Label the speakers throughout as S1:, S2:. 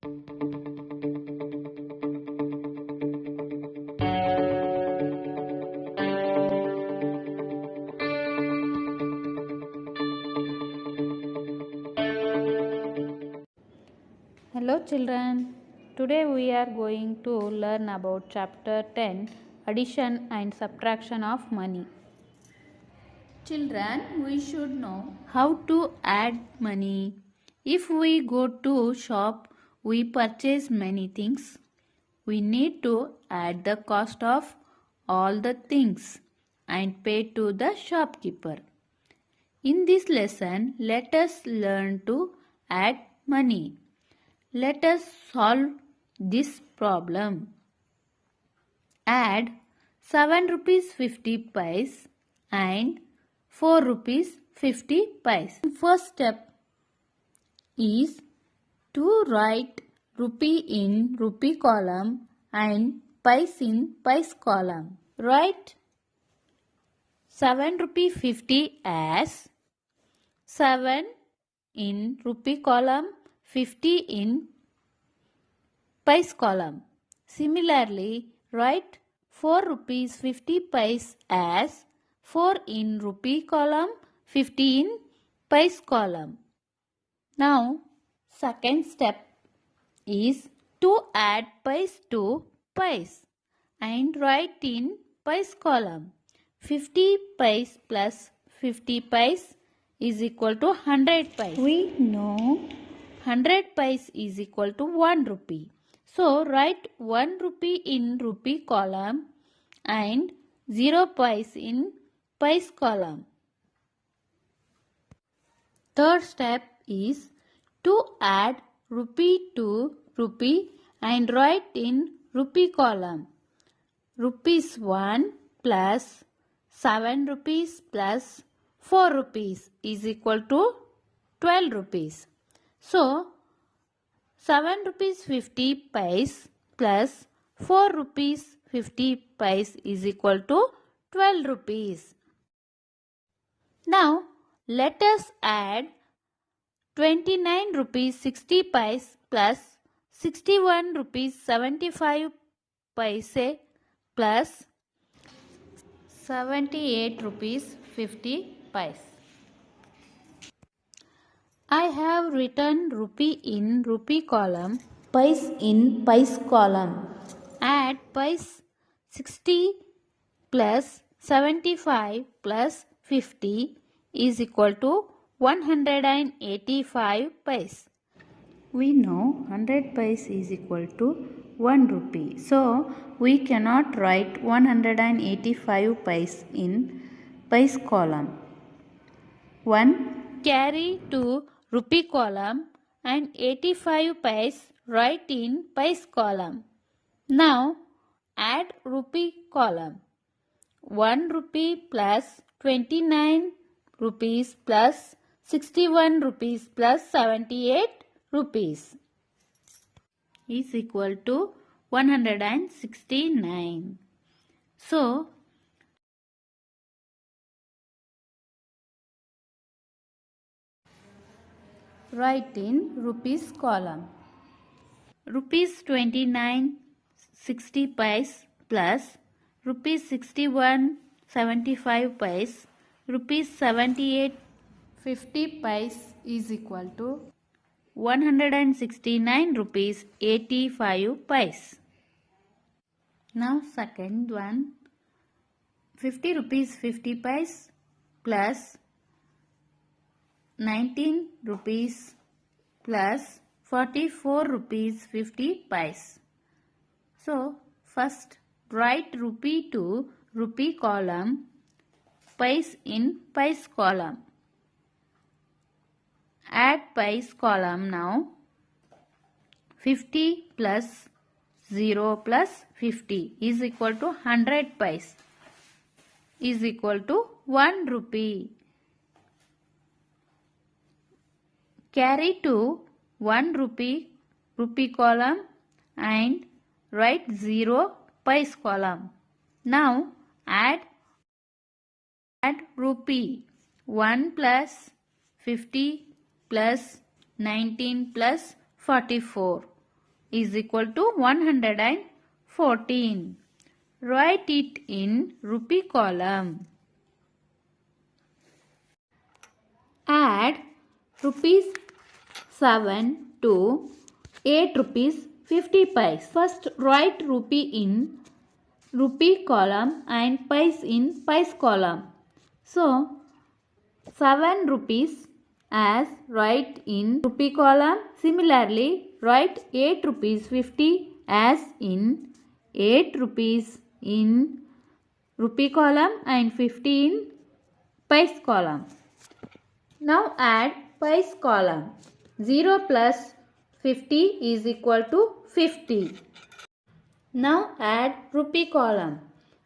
S1: Hello children, today we are going to learn about chapter 10, addition and subtraction of money. Children, we should know how to add money. If we go to shop, we purchase many things. We need to add the cost of all the things and pay to the shopkeeper. In this lesson, let us learn to add money. Let us solve this problem. Add 7 rupees 50 paise and 4 rupees 50 paise. First step is to write rupee in rupee column and paise in paise column. Write 7 rupee 50 as 7 in rupee column, 50 in paise column. Similarly, write 4 rupees 50 paise as 4 in rupee column, 50 in paise column. Now, second step is to add paise to paise and write in paise column. 50 paise plus 50 paise is equal to 100 paise. We know 100 paise is equal to 1 rupee. So, write 1 rupee in rupee column and 0 paise in paise column. Third step is to add rupee to rupee and write in rupee column. Rupees 1 plus 7 rupees plus 4 rupees is equal to 12 rupees. So, 7 rupees 50 paise plus 4 rupees 50 paise is equal to 12 rupees. Now, let us add 29 rupees 60 paise plus 61 rupees 75 paise plus 78 rupees 50 paise. I have written rupee in rupee column, paise in paise column. Add paise 60 plus 75 plus 50 is equal to 185 paise. We know 100 paise is equal to 1 rupee. So, we cannot write 185 paise in paise column. 1 carry to rupee column and 85 paise write in paise column. Now, add rupee column. 1 rupee plus 29 rupees plus 61 rupees plus 78 rupees is equal to 169. So, write in rupees column. Rupees 29 60 paise plus rupees 61 75 paise, rupees 78 50 paise is equal to 169 rupees 85 paise. Now second one, 50 rupees 50 paise plus 19 rupees plus 44 rupees 50 paise. So first write rupee to rupee column, paise in paise column. Add paise column now. 50 plus 0 plus 50 is equal to 100 paise is equal to 1 rupee. Carry to 1 rupee column and write 0 paise column. Now add rupee. 1 plus 50 plus 19 plus 44. is equal to 114. Write it in rupee column. Add rupees 7 to 8 rupees 50 pice. First write rupee in rupee column and pice in pice column. So 7 rupees as write in rupee column. Similarly, write 8 rupees 50 as in 8 rupees in rupee column and 50 in pice column. Now add pice column. 0 plus 50 is equal to 50. Now add rupee column.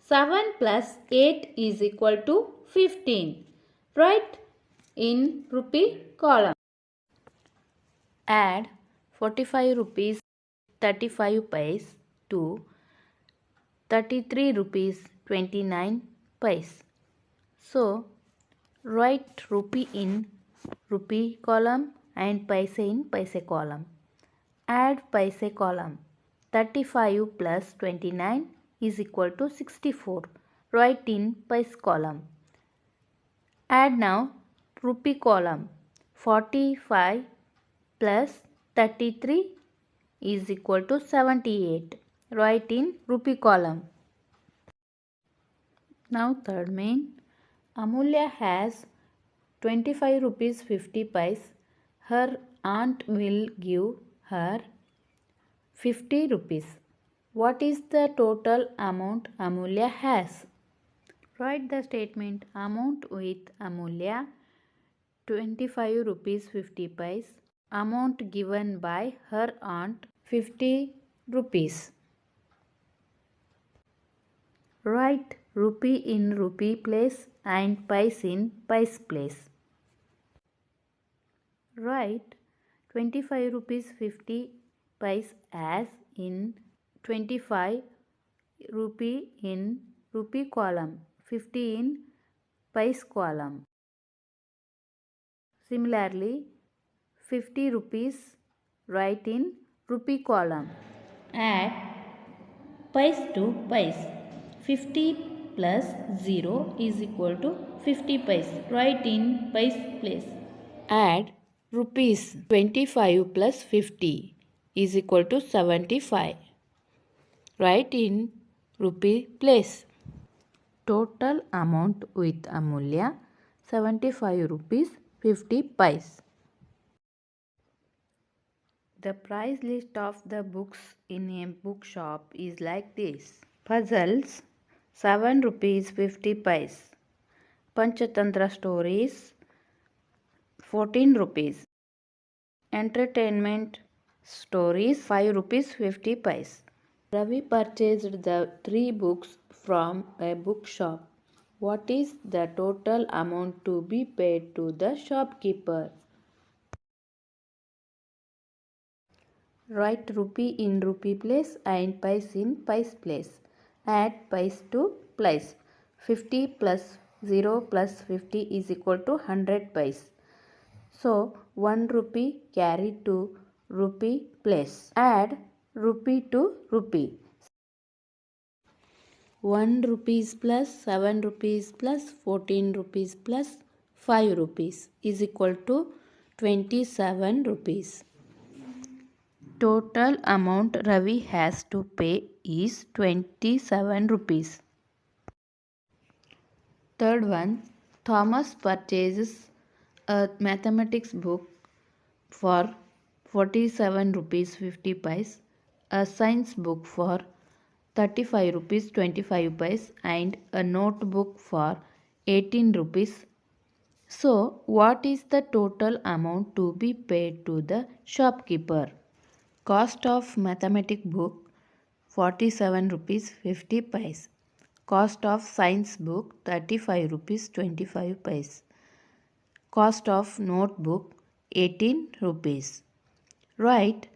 S1: 7 plus 8 is equal to 15. Write in rupee column. Add 45 rupees 35 paise to 33 rupees 29 paise. So write rupee in rupee column and paise in paise column. Add paise column. 35 plus 29 is equal to 64. Write in paise column. Add now rupee column. 45 plus 33 is equal to 78. Write in rupee column. Now third main. Amulya has 25 rupees 50 paise. Her aunt will give her 50 rupees. What is the total amount Amulya has? Write the statement amount with Amulya 25 rupees 50 paise. Amount given by her aunt 50 rupees. Write rupee in rupee place and paise in paise place. Write 25 rupees 50 paise as in 25 rupee in rupee column, 50 in paise column. Similarly, 50 rupees write in rupee column. Add paise to paise. 50 plus 0 is equal to 50 paise. Write in paise place. Add rupees 25 plus 50 is equal to 75. Write in rupee place. Total amount with Amulya 75 rupees 50 paise. The price list of the books in a bookshop is like this. Puzzles 7 rupees 50 paise. Panchatantra stories 14 rupees. Entertainment stories 5 rupees 50 paise. Ravi purchased the 3 books from a bookshop. What is the total amount to be paid to the shopkeeper? Write rupee in rupee place and paise in paise place. Add paise to place. 50 plus 0 plus 50 is equal to 100 paise. So 1 rupee carried to rupee place. Add rupee to rupee. 1 rupees plus 7 rupees plus 14 rupees plus 5 rupees is equal to 27 rupees. Total amount Ravi has to pay is 27 rupees. Third one, Thomas purchases a mathematics book for 47 rupees 50 paise, a science book for 35 rupees 25 paise and a notebook for 18 rupees. So, what is the total amount to be paid to the shopkeeper? Cost of mathematics book 47 rupees 50 paise. Cost of science book 35 rupees 25 paise. Cost of notebook 18 rupees. Write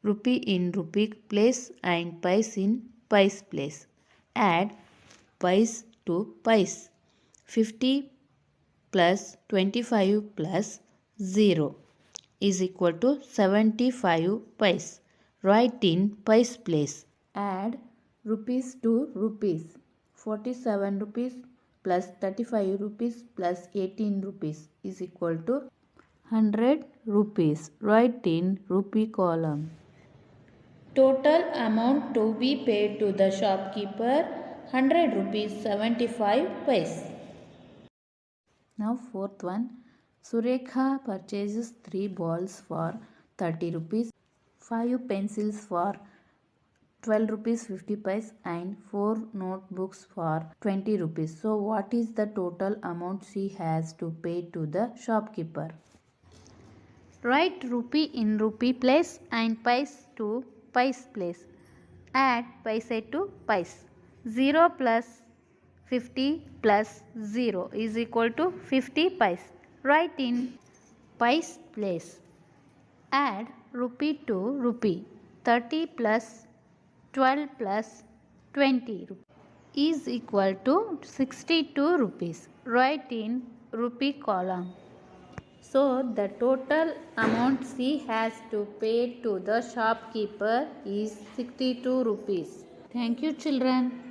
S1: rupee in rupee place and paise in paise place. Add paise to paise. 50 plus 25 plus 0 is equal to 75 paise. Write in pice place. Add rupees to rupees. 47 rupees plus 35 rupees plus 18 rupees is equal to 100 rupees. Write in rupee column. Total amount to be paid to the shopkeeper 100 rupees 75 paise. Now fourth one. Surekha purchases 3 balls for 30 rupees, 5 pencils for 12 rupees 50 paise and 4 notebooks for 20 rupees. So what is the total amount she has to pay to the shopkeeper? Write rupee in rupee place and paise to paise place. Add paise to paise. 0 plus 50 plus 0 is equal to 50 paise. Write in paise place. Add rupee to rupee. 30 plus 12 plus 20 is equal to 62 rupees. Write in rupee column. So the total amount she has to pay to the shopkeeper is 62 rupees. Thank you, children.